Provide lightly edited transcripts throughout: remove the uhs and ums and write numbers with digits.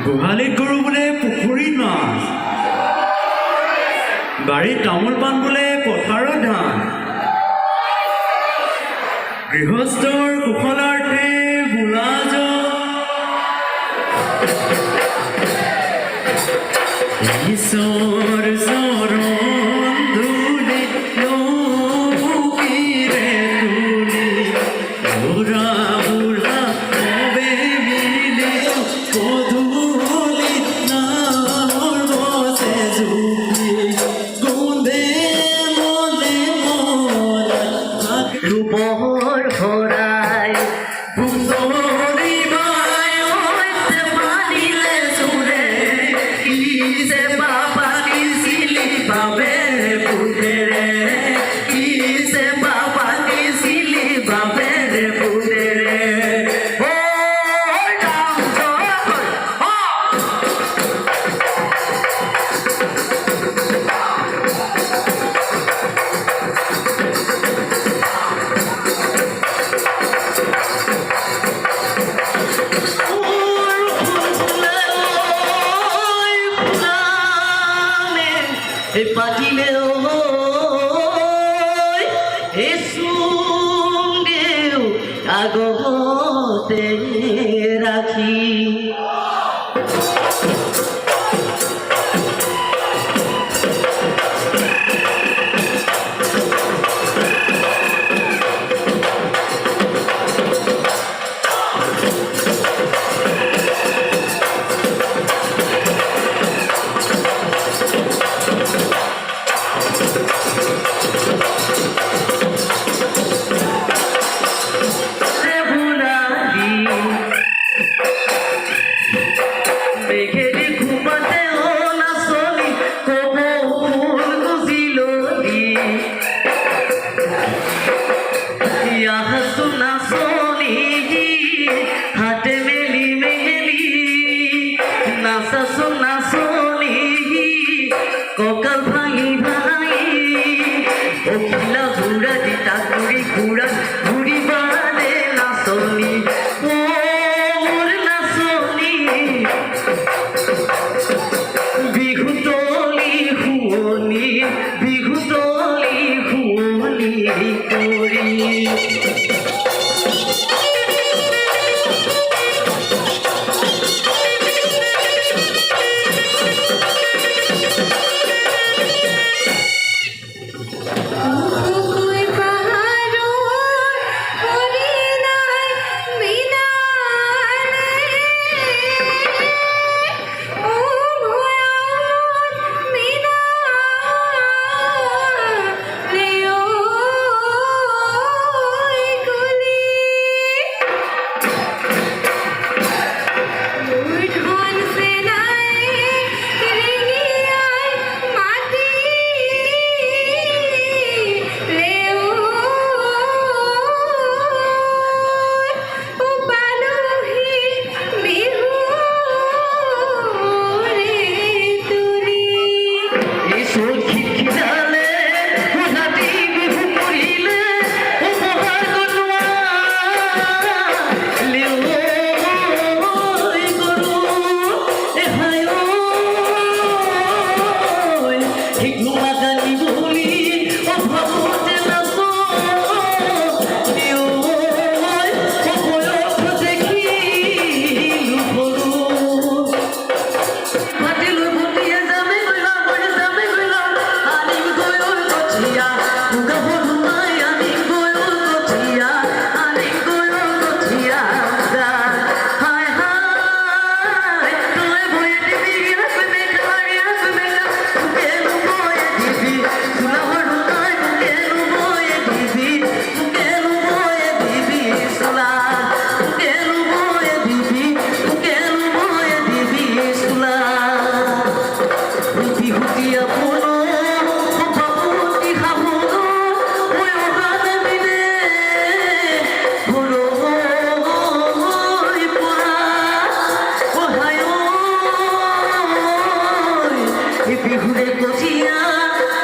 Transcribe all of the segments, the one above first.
গোহালিত গৰু বোলে পুখুৰীত মাছ, বাৰীত তামোল পাণ বোলে পথাৰত ধান, গৃহস্থৰ কুশলাৰ্থে বোলা ঈশ্বৰ চৰণ ধূলি লৌকিৰে তুলি বুঢ়া বুঢ়া সবে মিলি পধূলি নামৰ বছে জুপি গোন্ধে মনে মৰা ৰূপৰ ভৰাই সুন্দৰী বাই পানিলে চুৰে কিছে বাবা দিছিলি বাবে পুতেৰে কিছে বাবা দিছিলি বাবে পুতেৰে ও ৰাম জয় পাতিলে এসুদেও আগতে রাখি ককাল ভাঙি ভাঙি অখিলা ঘুরা দিতা ঘুরি ঘুরা ঘুরি বাদে নাচনি ওর নাচনি বিহুতলি হুঁৱনি বিহুতলি হুঁৱনি কৰি বিহুরে কচিয়া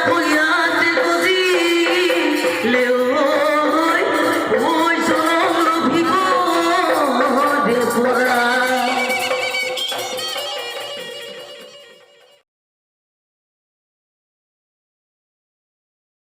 হইয়াতে কচি লেও